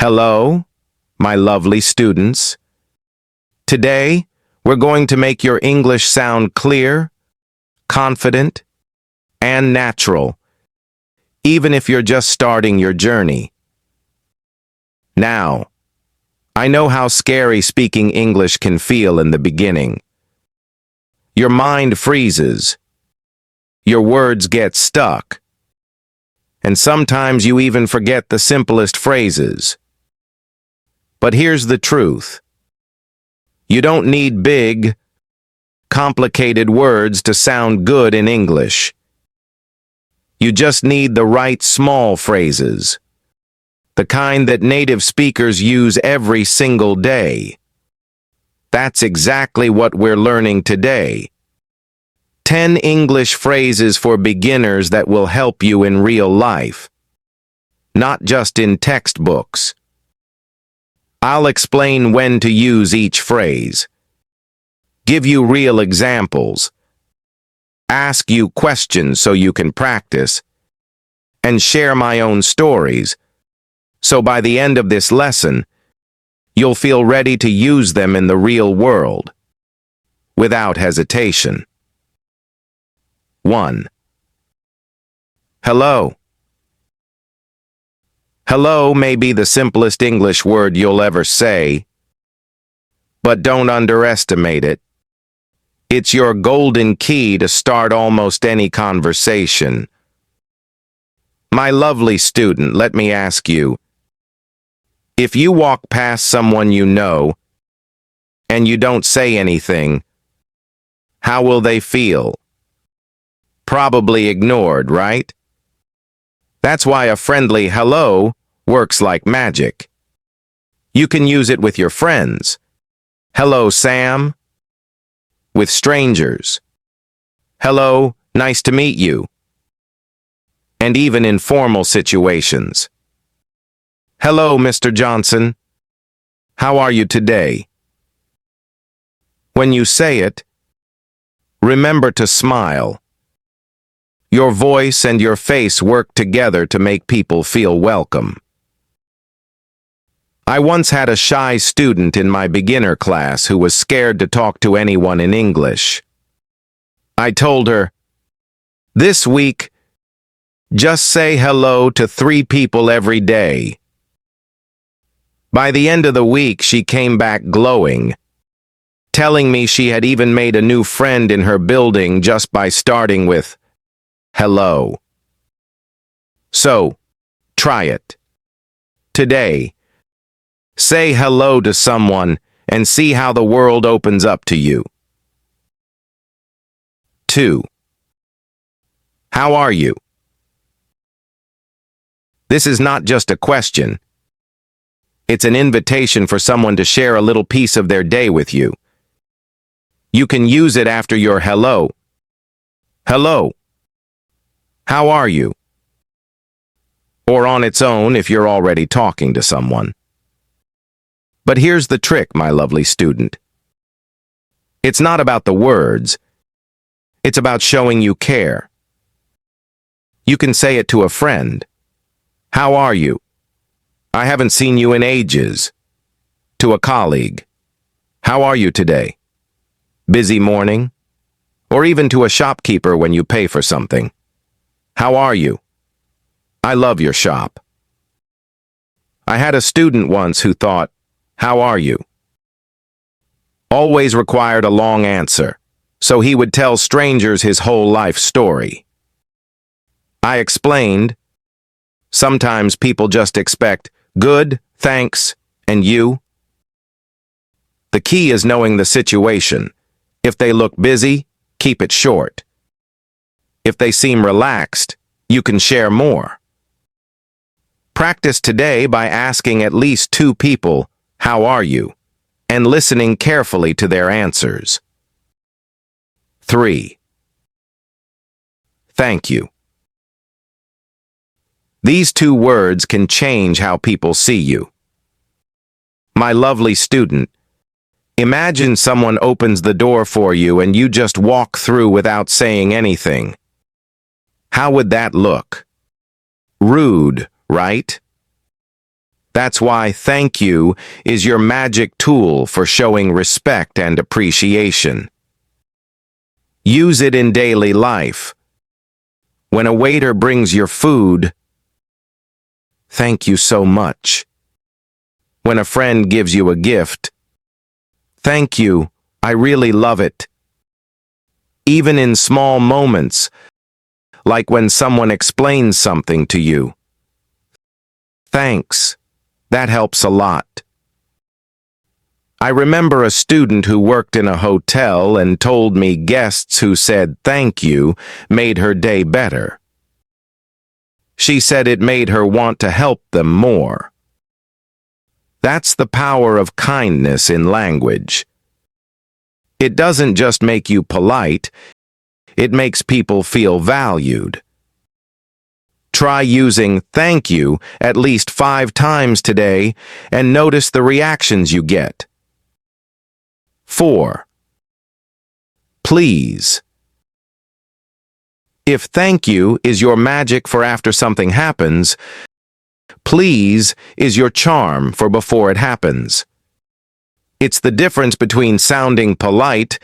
Hello, my lovely students. Today, we're going to make your English sound clear, confident, and natural, even if you're just starting your journey. Now, I know how scary speaking English can feel in the beginning. Your mind freezes, your words get stuck, and sometimes you even forget the simplest phrases. But here's the truth. You don't need big, complicated words to sound good in English. You just need the right small phrases, the kind that native speakers use every single day. That's exactly what we're learning today. 10 English phrases for beginners that will help you in real life, not just in textbooks. I'll explain when to use each phrase, give you real examples, ask you questions so you can practice, and share my own stories, so by the end of this lesson, you'll feel ready to use them in the real world, without hesitation. 1. Hello. Hello may be the simplest English word you'll ever say, but don't underestimate it. It's your golden key to start almost any conversation. My lovely student, let me ask you, if you walk past someone you know, and you don't say anything, how will they feel? Probably ignored, right? That's why a friendly hello works like magic. You can use it with your friends. Hello, Sam. With strangers. Hello, nice to meet you. And even in formal situations. Hello, Mr. Johnson. How are you today? When you say it, remember to smile. Your voice and your face work together to make people feel welcome. I once had a shy student in my beginner class who was scared to talk to anyone in English. I told her, "This week, just say hello to 3 people every day." By the end of the week, she came back glowing, telling me she had even made a new friend in her building just by starting with hello. So, try it. Today, say hello to someone and see how the world opens up to you. 2. How are you? This is not just a question. It's an invitation for someone to share a little piece of their day with you. You can use it after your hello. Hello. How are you? Or on its own if you're already talking to someone. But here's the trick, my lovely student. It's not about the words. It's about showing you care. You can say it to a friend. How are you? I haven't seen you in ages. To a colleague. How are you today? Busy morning? Or even to a shopkeeper when you pay for something. How are you? I love your shop. I had a student once who thought, how are you? Always required a long answer, so he would tell strangers his whole life story. I explained, sometimes people just expect good, thanks, and you. The key is knowing the situation. If they look busy, keep it short. If they seem relaxed, you can share more. Practice today by asking at least 2 people, how are you? And listening carefully to their answers. 3. Thank you. These 2 words can change how people see you. My lovely student, imagine someone opens the door for you and you just walk through without saying anything. How would that look? Rude, right? That's why thank you is your magic tool for showing respect and appreciation. Use it in daily life. When a waiter brings your food, thank you so much. When a friend gives you a gift, thank you, I really love it. Even in small moments, like when someone explains something to you. Thanks. That helps a lot. I remember a student who worked in a hotel and told me guests who said thank you made her day better. She said it made her want to help them more. That's the power of kindness in language. It doesn't just make you polite, it makes people feel valued. Try using thank you at least 5 times today and notice the reactions you get. 4. Please. If thank you is your magic for after something happens, please is your charm for before it happens. It's the difference between sounding polite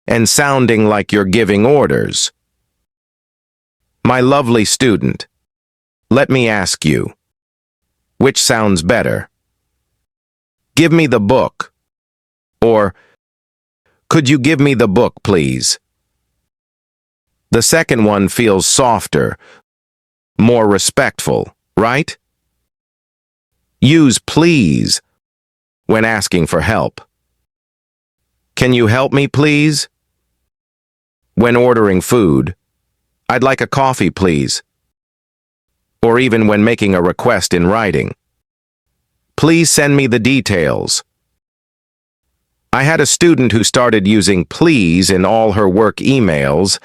and sounding like you're giving orders. My lovely student, let me ask you, which sounds better? Give me the book. Or, could you give me the book, please? The second one feels softer, more respectful, right? Use please when asking for help. Can you help me, please? When ordering food, I'd like a coffee, please. Or even when making a request in writing. Please send me the details. I had a student who started using please in all her work emails,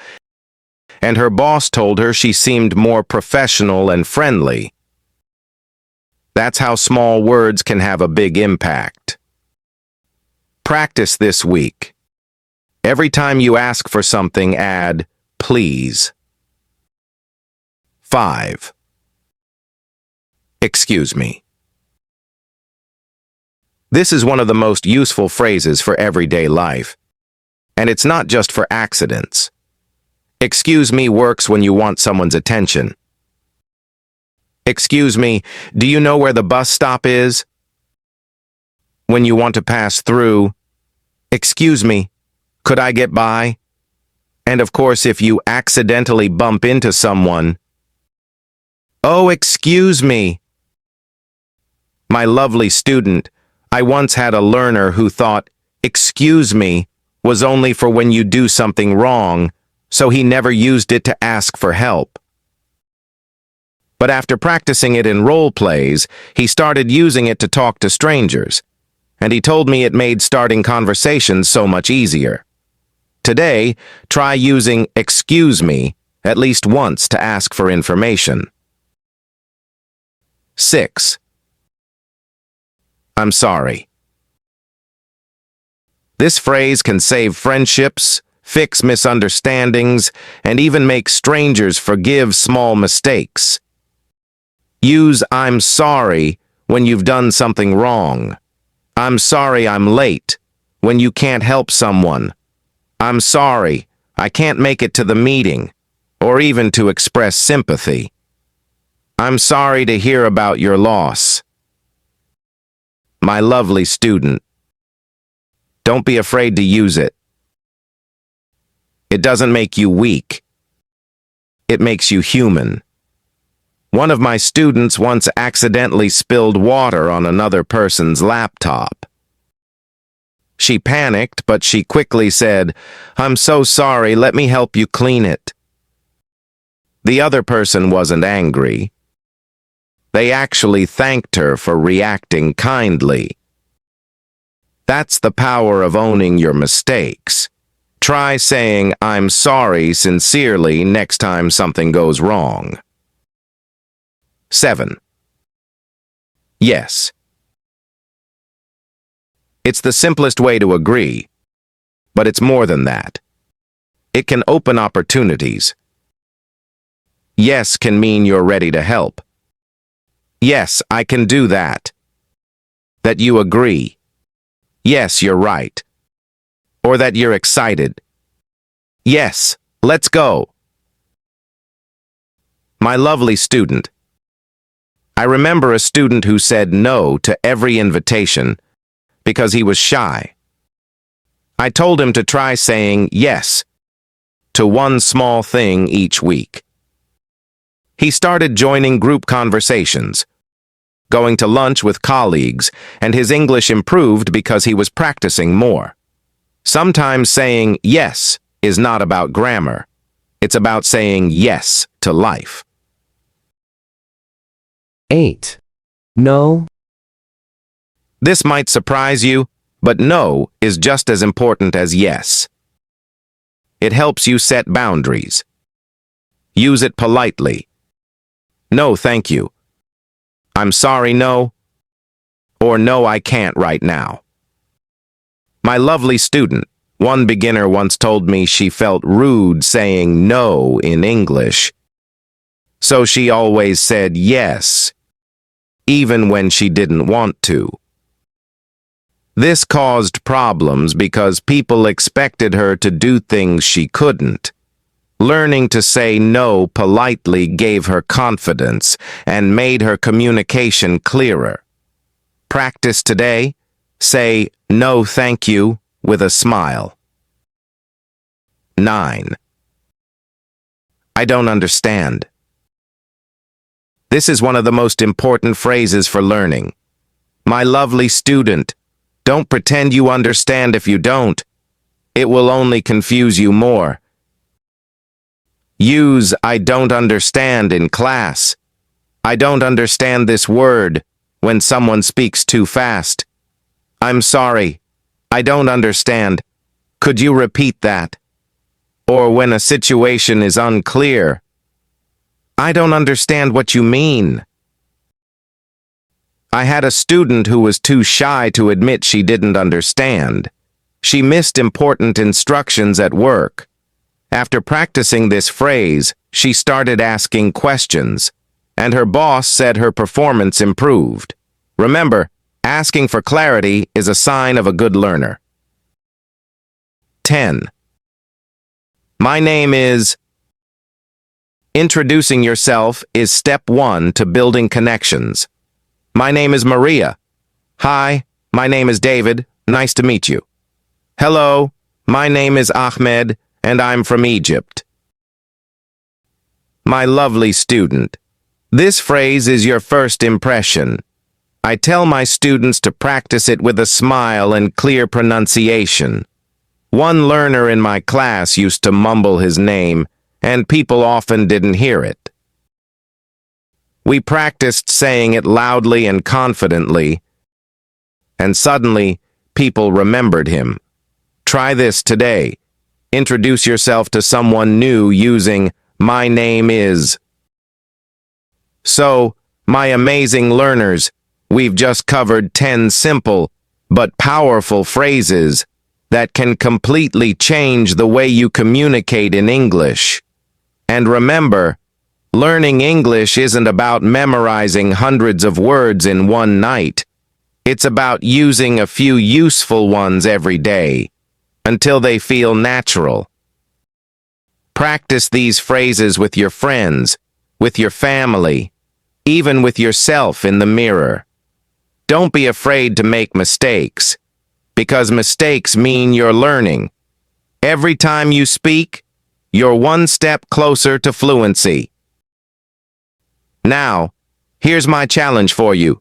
and her boss told her she seemed more professional and friendly. That's how small words can have a big impact. Practice this week. Every time you ask for something, add please. 5. Excuse me. This is one of the most useful phrases for everyday life, and it's not just for accidents. Excuse me works when you want someone's attention. Excuse me, do you know where the bus stop is? When you want to pass through, excuse me, could I get by? And of course, if you accidentally bump into someone, oh, excuse me. My lovely student, I once had a learner who thought, excuse me, was only for when you do something wrong, so he never used it to ask for help. But after practicing it in role plays, he started using it to talk to strangers, and he told me it made starting conversations so much easier. Today, try using excuse me at least once to ask for information. 6. I'm sorry. This phrase can save friendships, fix misunderstandings, and even make strangers forgive small mistakes. Use I'm sorry when you've done something wrong. I'm sorry I'm late when you can't help someone. I'm sorry I can't make it to the meeting, or even to express sympathy. I'm sorry to hear about your loss. My lovely student, don't be afraid to use it. It doesn't make you weak. It makes you human. One of my students once accidentally spilled water on another person's laptop. She panicked, but she quickly said, "I'm so sorry, let me help you clean it." The other person wasn't angry. They actually thanked her for reacting kindly. That's the power of owning your mistakes. Try saying, "I'm sorry," sincerely next time something goes wrong. 7. Yes. It's the simplest way to agree, but it's more than that. It can open opportunities. Yes can mean you're ready to help. Yes, I can do that. That you agree. Yes, you're right. Or that you're excited. Yes, let's go. My lovely student. I remember a student who said no to every invitation because he was shy. I told him to try saying yes to one small thing each week. He started joining group conversations, going to lunch with colleagues, and his English improved because he was practicing more. Sometimes saying yes is not about grammar. It's about saying yes to life. 8. No, This might surprise you, but no is just as important as yes. It helps you set boundaries. Use it politely. No, thank you. I'm sorry, no. Or no, I can't right now. My lovely student, one beginner once told me she felt rude saying no in English. So she always said yes, even when she didn't want to. This caused problems because people expected her to do things she couldn't. Learning to say no politely gave her confidence and made her communication clearer. Practice today. Say no thank you with a smile. 9. I don't understand. This is one of the most important phrases for learning. My lovely student, don't pretend you understand if you don't. It will only confuse you more. Use I don't understand in class. I don't understand this word when someone speaks too fast. I'm sorry. I don't understand. Could you repeat that? Or when a situation is unclear. I don't understand what you mean. I had a student who was too shy to admit she didn't understand. She missed important instructions at work. After practicing this phrase, she started asking questions, and her boss said her performance improved. Remember, asking for clarity is a sign of a good learner. 10. My name is... Introducing yourself is step 1 to building connections. My name is Maria. Hi, my name is David. Nice to meet you. Hello, my name is Ahmed, and I'm from Egypt. My lovely student, this phrase is your first impression. I tell my students to practice it with a smile and clear pronunciation. One learner in my class used to mumble his name, and people often didn't hear it. We practiced saying it loudly and confidently, and suddenly people remembered him. Try this today. Introduce yourself to someone new using my name is. So, my amazing learners, we've just covered 10 simple but powerful phrases that can completely change the way you communicate in English. And remember, learning English isn't about memorizing hundreds of words in one night. It's about using a few useful ones every day, until they feel natural. Practice these phrases with your friends, with your family, even with yourself in the mirror. Don't be afraid to make mistakes, because mistakes mean you're learning. Every time you speak, you're one step closer to fluency. Now, here's my challenge for you.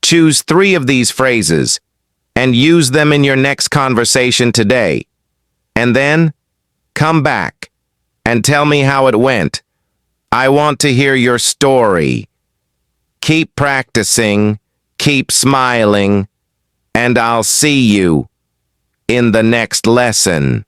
Choose 3 of these phrases and use them in your next conversation today. And then, come back and tell me how it went. I want to hear your story. Keep practicing, keep smiling, and I'll see you in the next lesson.